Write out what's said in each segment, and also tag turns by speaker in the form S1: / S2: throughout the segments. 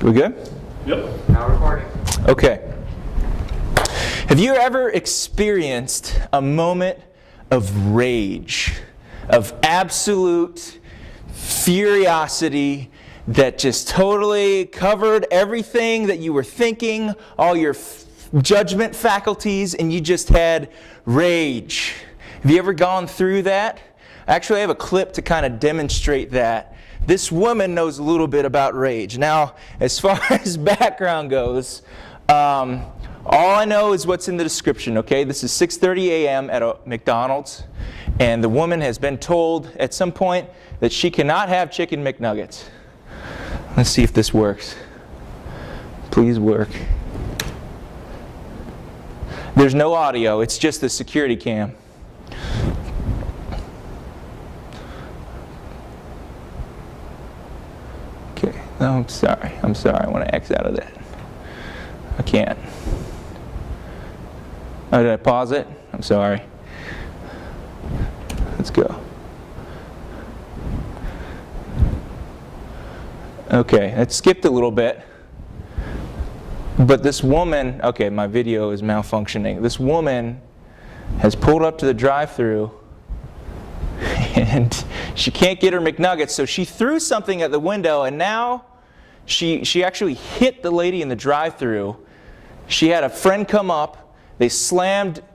S1: We good?
S2: Yep. Now recording.
S1: Okay. Have you ever experienced a moment of rage, of absolute furiosity that just totally covered everything that you were thinking, all your judgment faculties, and you just had rage? Have you ever gone through that? Actually, I have a clip to kind of demonstrate that. This woman knows a little bit about rage. Now, as far as background goes, all I know is what's in the description, okay? This is 6:30 a.m. at a McDonald's, and the woman has been told at some point that she cannot have chicken McNuggets. Let's see if this works. Please work. There's no audio, it's just the security cam. Okay, no, I'm sorry, I want to X out of that. I can't. Oh, did I pause it? I'm sorry. Let's go. Okay, it skipped a little bit. But this woman, okay, my video is malfunctioning. This woman has pulled up to the drive-thru and she can't get her McNuggets, so she threw something at the window, and now she actually hit the lady in the drive-thru. She had a friend come up, they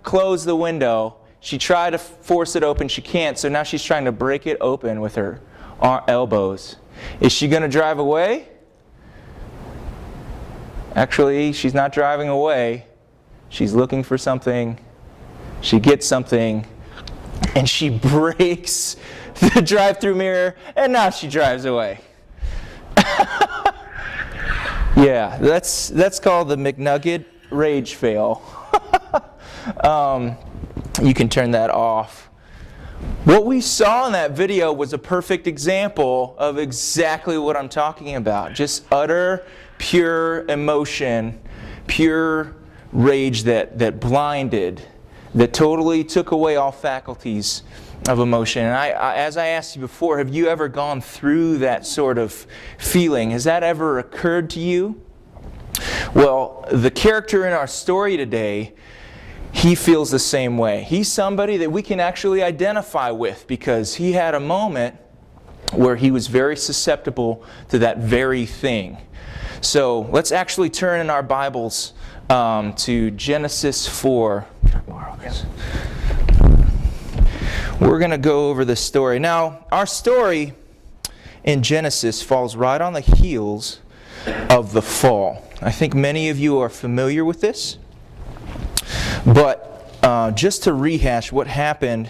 S1: closed the window. She tried to force it open, she can't, so now she's trying to break it open with her elbows. Is she going to drive away? Actually, she's not driving away. She's looking for something. She gets something, and she breaks the drive-thru mirror, and now she drives away. Yeah, that's called the McNugget rage fail. You can turn that off. What we saw in that video was a perfect example of exactly what I'm talking about. Just utter, pure emotion, pure rage that blinded, that totally took away all faculties of emotion. And as I asked you before, have you ever gone through that sort of feeling? Has that ever occurred to you? Well, the character in our story today, he feels the same way. He's somebody that we can actually identify with because he had a moment where he was very susceptible to that very thing. So let's actually turn in our Bibles to Genesis 4. We're going to go over this story. Now, our story in Genesis falls right on the heels of the fall. I think many of you are familiar with this. But just to rehash what happened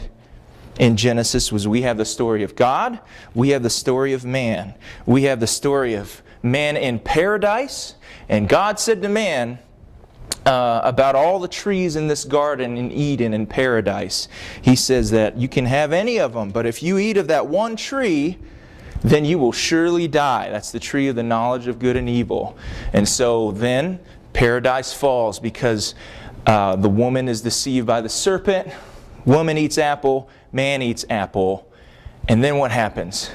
S1: in Genesis was we have the story of God, we have the story of man. We have the story of man in paradise, and God said to man about all the trees in this garden in Eden in paradise. He says that you can have any of them, but if you eat of that one tree, then you will surely die. That's the tree of the knowledge of good and evil. And so then paradise falls because the woman is deceived by the serpent. Woman eats apple, man eats apple. And then what happens?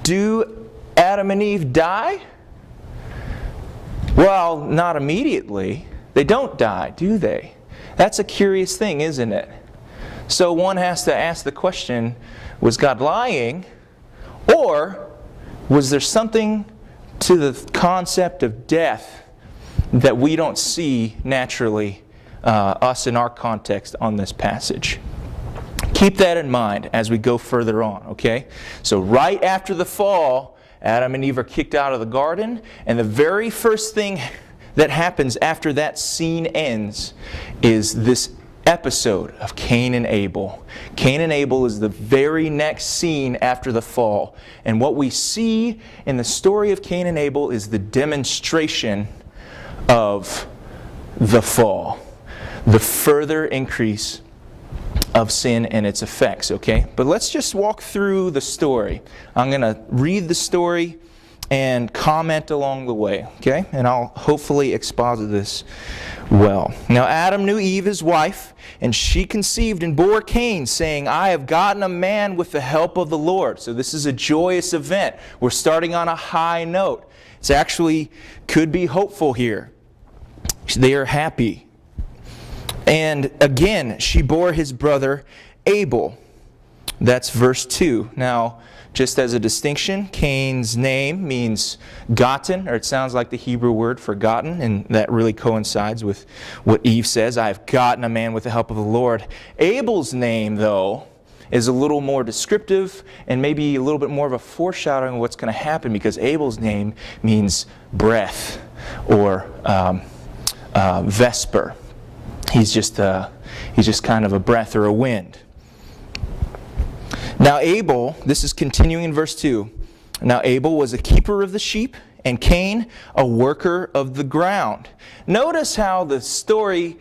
S1: Do Adam and Eve die? Well, not immediately. They don't die, do they? That's a curious thing, isn't it? So one has to ask the question, was God lying? Or was there something to the concept of death that we don't see naturally, us in our context on this passage? Keep that in mind as we go further on, okay? So right after the fall, Adam and Eve are kicked out of the garden, and the very first thing that happens after that scene ends is this episode of Cain and Abel. Cain and Abel is the very next scene after the fall. And what we see in the story of Cain and Abel is the demonstration of the fall. The further increase of sin and its effects, okay? But let's just walk through the story. I'm going to read the story and comment along the way, okay? And I'll hopefully exposit this well. Now Adam knew Eve, his wife, and she conceived and bore Cain, saying, I have gotten a man with the help of the Lord. So this is a joyous event. We're starting on a high note. It's actually could be hopeful here. They are happy. And again, she bore his brother Abel. That's verse 2. Now, just as a distinction, Cain's name means gotten, or it sounds like the Hebrew word forgotten, and that really coincides with what Eve says, I have gotten a man with the help of the Lord. Abel's name, though, is a little more descriptive and maybe a little bit more of a foreshadowing of what's going to happen, because Abel's name means breath or vesper. He's just kind of a breath or a wind. Now Abel, this is continuing in verse 2. Now Abel was a keeper of the sheep, and Cain a worker of the ground. Notice how the story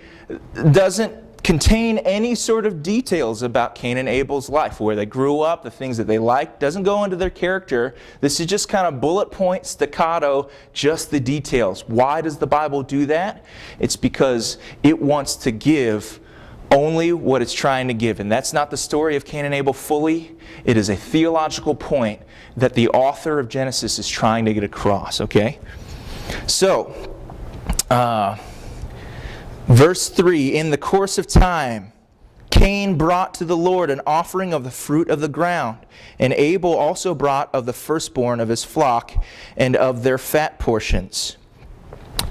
S1: doesn't contain any sort of details about Cain and Abel's life, where they grew up, the things that they liked. Doesn't go into their character. This is just kind of bullet point, staccato, just the details. Why does the Bible do that? It's because it wants to give only what it's trying to give. And that's not the story of Cain and Abel fully. It is a theological point that the author of Genesis is trying to get across, okay? So, verse 3, in the course of time, Cain brought to the Lord an offering of the fruit of the ground, and Abel also brought of the firstborn of his flock and of their fat portions.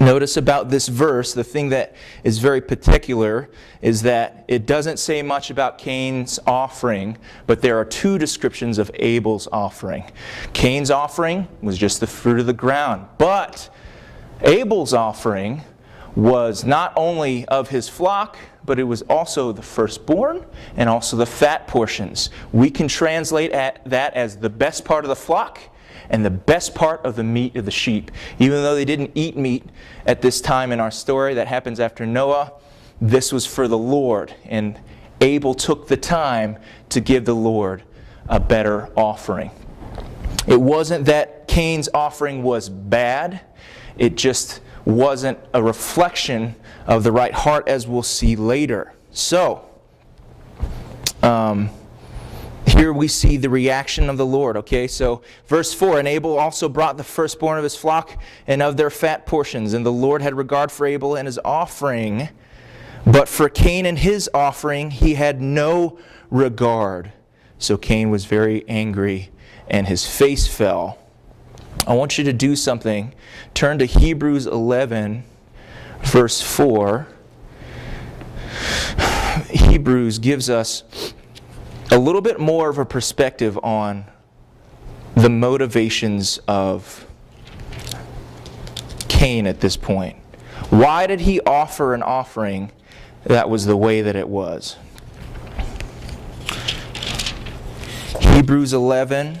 S1: Notice about this verse, the thing that is very particular is that it doesn't say much about Cain's offering, but there are two descriptions of Abel's offering. Cain's offering was just the fruit of the ground, but Abel's offering was not only of his flock, but it was also the firstborn and also the fat portions. We can translate that as the best part of the flock and the best part of the meat of the sheep. Even though they didn't eat meat at this time in our story, that happens after Noah, this was for the Lord. And Abel took the time to give the Lord a better offering. It wasn't that Cain's offering was bad. It just wasn't a reflection of the right heart, as we'll see later. So, here we see the reaction of the Lord, okay? So, verse 4, and Abel also brought the firstborn of his flock and of their fat portions. And the Lord had regard for Abel and his offering, but for Cain and his offering he had no regard. So Cain was very angry, and his face fell. I want you to do something. Turn to Hebrews 11, verse 4. Hebrews gives us a little bit more of a perspective on the motivations of Cain at this point. Why did he offer an offering that was the way that it was? Hebrews 11,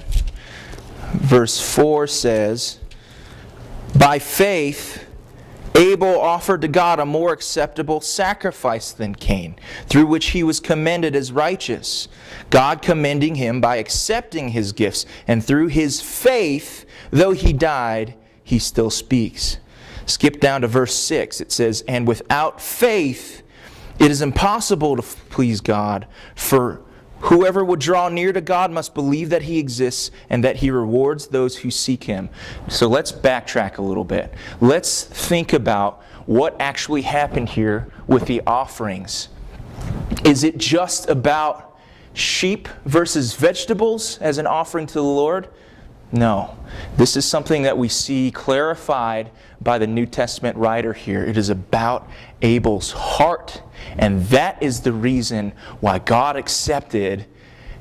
S1: verse 4 says, by faith Abel offered to God a more acceptable sacrifice than Cain, through which he was commended as righteous, God commending him by accepting his gifts. And through his faith, though he died, he still speaks. Skip down to verse 6. It says, and without faith it is impossible to please God, for whoever would draw near to God must believe that he exists and that he rewards those who seek him. So let's backtrack a little bit. Let's think about what actually happened here with the offerings. Is it just about sheep versus vegetables as an offering to the Lord? No. This is something that we see clarified by the New Testament writer here. It is about Abel's heart. And that is the reason why God accepted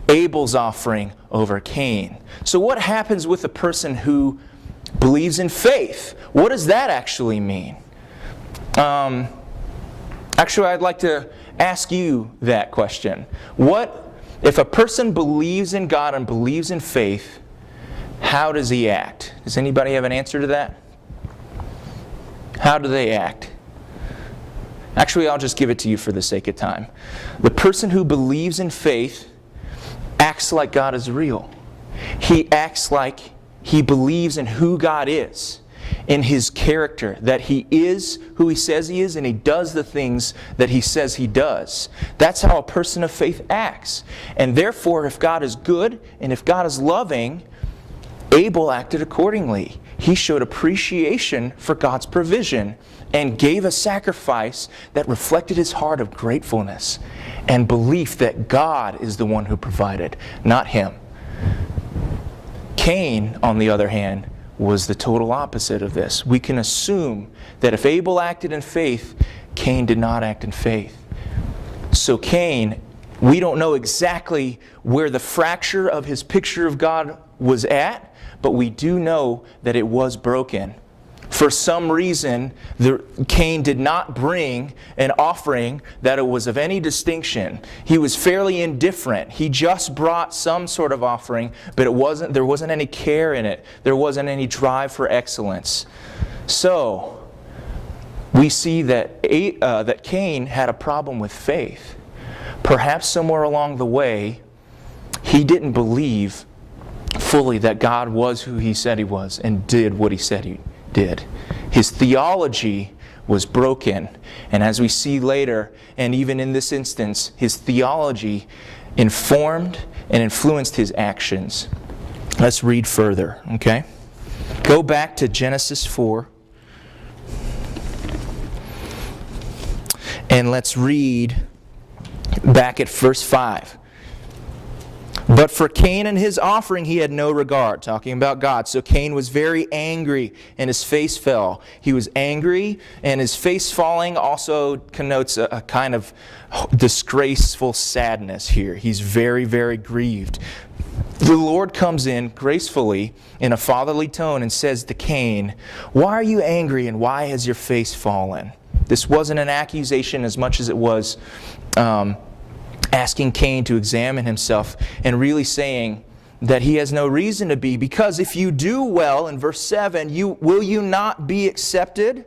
S1: Abel's offering over Cain. So what happens with a person who believes in faith? What does that actually mean? Actually, I'd like to ask you that question. What if a person believes in God and believes in faith, how does he act? Does anybody have an answer to that? How do they act? Actually, I'll just give it to you for the sake of time. The person who believes in faith acts like God is real. He acts like he believes in who God is, in his character, that he is who he says he is, and he does the things that he says he does. That's how a person of faith acts. And therefore, if God is good and if God is loving, Abel acted accordingly. he showed appreciation for God's provision and gave a sacrifice that reflected his heart of gratefulness and belief that God is the one who provided, not him. Cain, on the other hand, was the total opposite of this. We can assume that if Abel acted in faith, Cain did not act in faith. So Cain, we don't know exactly where the fracture of his picture of God was at, but we do know that it was broken. For some reason, Cain did not bring an offering that it was of any distinction. He was fairly indifferent. He just brought some sort of offering, but there wasn't any care in it. There wasn't any drive for excellence. So, we see that Cain had a problem with faith. Perhaps somewhere along the way, he didn't believe fully that God was who he said he was and did what he said he did. His theology was broken. And as we see later, and even in this instance, his theology informed and influenced his actions. Let's read further, okay? Go back to Genesis 4. And let's read back at verse 5. But for Cain and his offering he had no regard, talking about God. So Cain was very angry and his face fell. He was angry, and his face falling also connotes a kind of disgraceful sadness here. He's very, very grieved. The Lord comes in gracefully in a fatherly tone and says to Cain, "Why are you angry and why has your face fallen?" This wasn't an accusation as much as it was asking Cain to examine himself and really saying that he has no reason to be, because if you do well, in verse 7, will you not be accepted?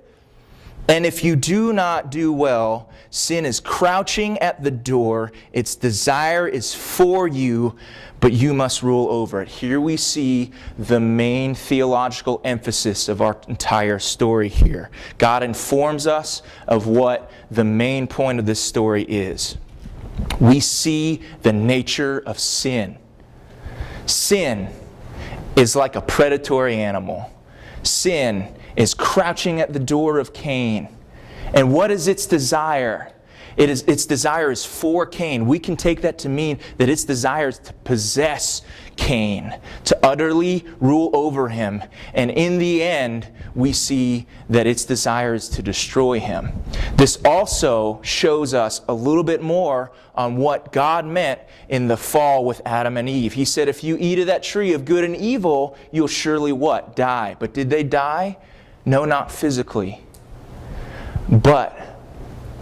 S1: And if you do not do well, sin is crouching at the door. Its desire is for you, but you must rule over it. Here we see the main theological emphasis of our entire story here. God informs us of what the main point of this story is. We see the nature of sin. Sin is like a predatory animal. Sin is crouching at the door of Cain. And what is its desire? Its desire is for Cain. We can take that to mean that its desire is to possess Cain, to utterly rule over him. And in the end, we see that its desire is to destroy him. This also shows us a little bit more on what God meant in the fall with Adam and Eve. He said, if you eat of that tree of good and evil, you'll surely what? Die. But did they die? No, not physically. But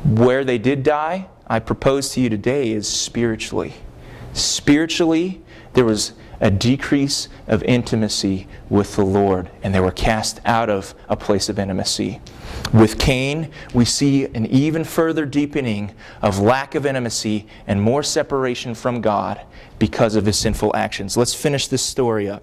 S1: where they did die, I propose to you today, is spiritually. Spiritually, there was a decrease of intimacy with the Lord, and they were cast out of a place of intimacy. With Cain, we see an even further deepening of lack of intimacy and more separation from God because of his sinful actions. Let's finish this story up.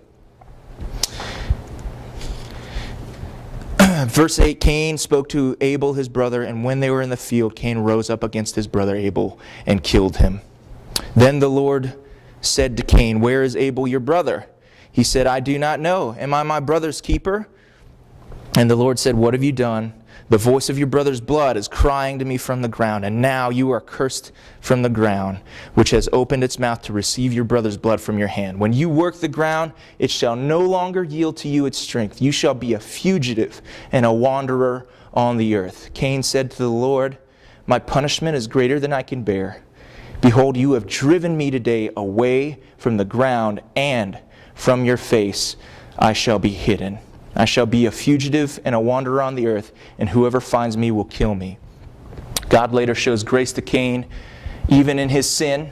S1: Verse 8, Cain spoke to Abel his brother, and when they were in the field, Cain rose up against his brother Abel and killed him. Then the Lord said to Cain, "Where is Abel your brother?" He said, "I do not know. Am I my brother's keeper?" And the Lord said, "What have you done? The voice of your brother's blood is crying to me from the ground, and now you are cursed from the ground, which has opened its mouth to receive your brother's blood from your hand. When you work the ground, it shall no longer yield to you its strength. You shall be a fugitive and a wanderer on the earth." Cain said to the Lord, "My punishment is greater than I can bear. Behold, you have driven me today away from the ground, and from your face I shall be hidden. I shall be a fugitive and a wanderer on the earth, and whoever finds me will kill me." God later shows grace to Cain, even in his sin.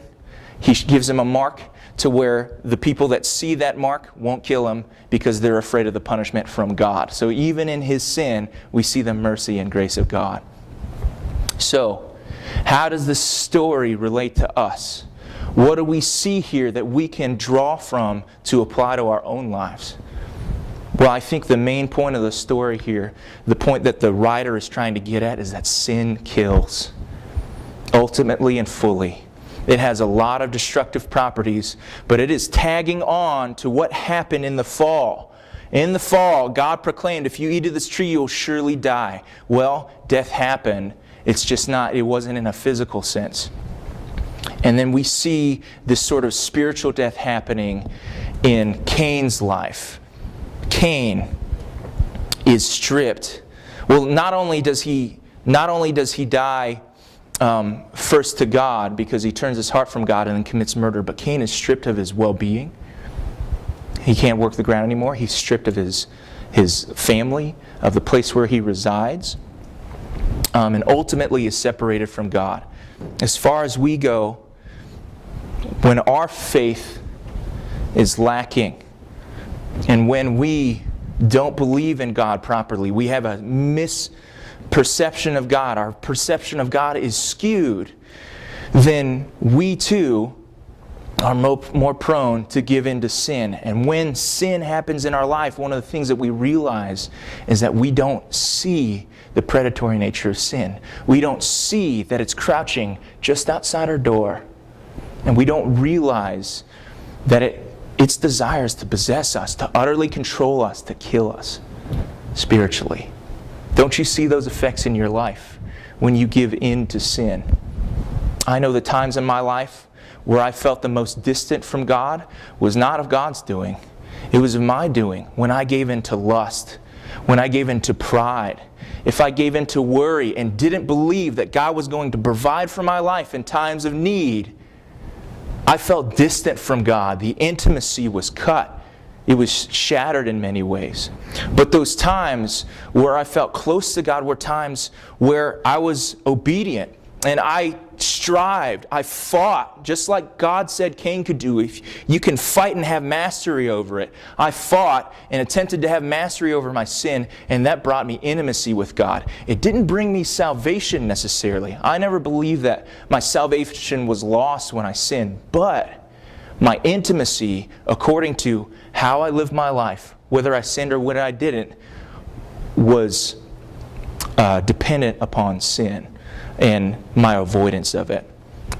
S1: He gives him a mark to where the people that see that mark won't kill him because they're afraid of the punishment from God. So even in his sin, we see the mercy and grace of God. So, how does this story relate to us? What do we see here that we can draw from to apply to our own lives? Well, I think the main point of the story here, the point that the writer is trying to get at, is that sin kills. Ultimately and fully. It has a lot of destructive properties, but it is tagging on to what happened in the fall. In the fall, God proclaimed, if you eat of this tree, you'll surely die. Well, death happened. It's just not, it wasn't in a physical sense. And then we see this sort of spiritual death happening in Cain's life. Cain is stripped. Well, not only does he die first to God because he turns his heart from God and then commits murder, but Cain is stripped of his well-being. He can't work the ground anymore. He's stripped of his family, of the place where he resides, and ultimately is separated from God. As far as we go, when our faith is lacking, and when we don't believe in God properly, we have a misperception of God, our perception of God is skewed, then we too are more prone to give in to sin. And when sin happens in our life, one of the things that we realize is that we don't see the predatory nature of sin. We don't see that it's crouching just outside our door. And we don't realize that its desires to possess us, to utterly control us, to kill us spiritually. Don't you see those effects in your life when you give in to sin? I know the times in my life where I felt the most distant from God was not of God's doing. It was of my doing. When I gave in to lust, when I gave in to pride, if I gave in to worry and didn't believe that God was going to provide for my life in times of need, I felt distant from God. The intimacy was cut. It was shattered in many ways. But those times where I felt close to God were times where I was obedient and I strived, I fought, just like God said Cain could do. If you can fight and have mastery over it. I fought and attempted to have mastery over my sin, and that brought me intimacy with God. It didn't bring me salvation necessarily. I never believed that my salvation was lost when I sinned, but my intimacy, according to how I lived my life, whether I sinned or whether I didn't, was dependent upon sin and my avoidance of it.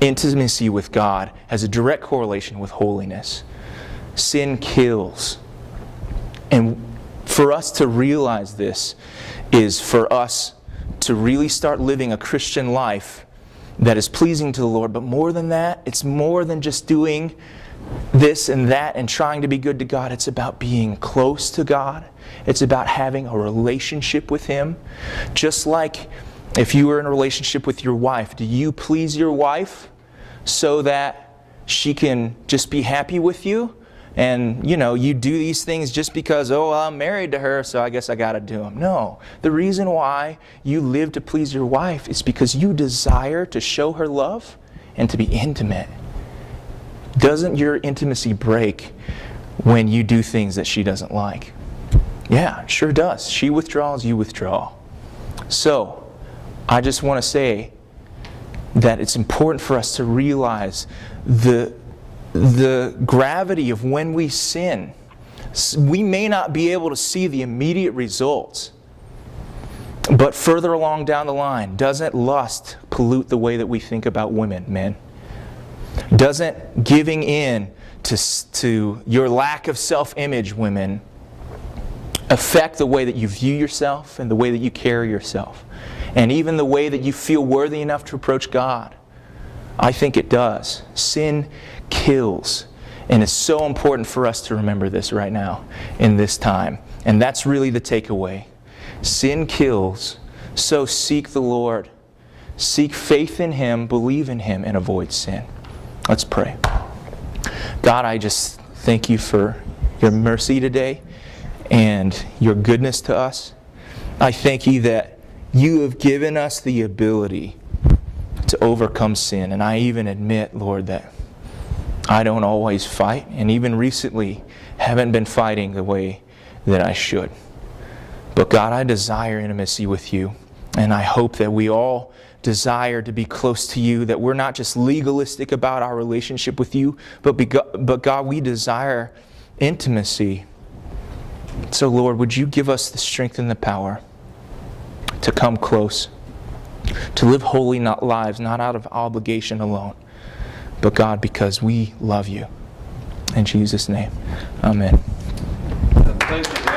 S1: Intimacy with God has a direct correlation with holiness. Sin kills. And for us to realize this is for us to really start living a Christian life that is pleasing to the Lord. But more than that, it's more than just doing this and that and trying to be good to God. It's about being close to God. It's about having a relationship with Him. Just like if you were in a relationship with your wife, do you please your wife so that she can just be happy with you? And, you do these things just because, I'm married to her, so I guess I got to do them. No. The reason why you live to please your wife is because you desire to show her love and to be intimate. Doesn't your intimacy break when you do things that she doesn't like? Yeah, it sure does. She withdraws, you withdraw. So, I just want to say that it's important for us to realize the gravity of when we sin. We may not be able to see the immediate results, but further along down the line, doesn't lust pollute the way that we think about women, men? Doesn't giving in to your lack of self-image, women, affect the way that you view yourself and the way that you carry yourself? And even the way that you feel worthy enough to approach God? I think it does. Sin kills. And it's so important for us to remember this right now, in this time. And that's really the takeaway. Sin kills, so seek the Lord. Seek faith in Him, believe in Him, and avoid sin. Let's pray. God, I just thank you for your mercy today and your goodness to us. I thank you that you have given us the ability to overcome sin. And I even admit, Lord, that I don't always fight, and even recently haven't been fighting the way that I should. But God, I desire intimacy with you. And I hope that we all desire to be close to you, that we're not just legalistic about our relationship with you, but God, we desire intimacy. So Lord, would you give us the strength and the power to come close, to live holy lives, not out of obligation alone, but God, because we love you. In Jesus' name, amen.
S2: Thank you.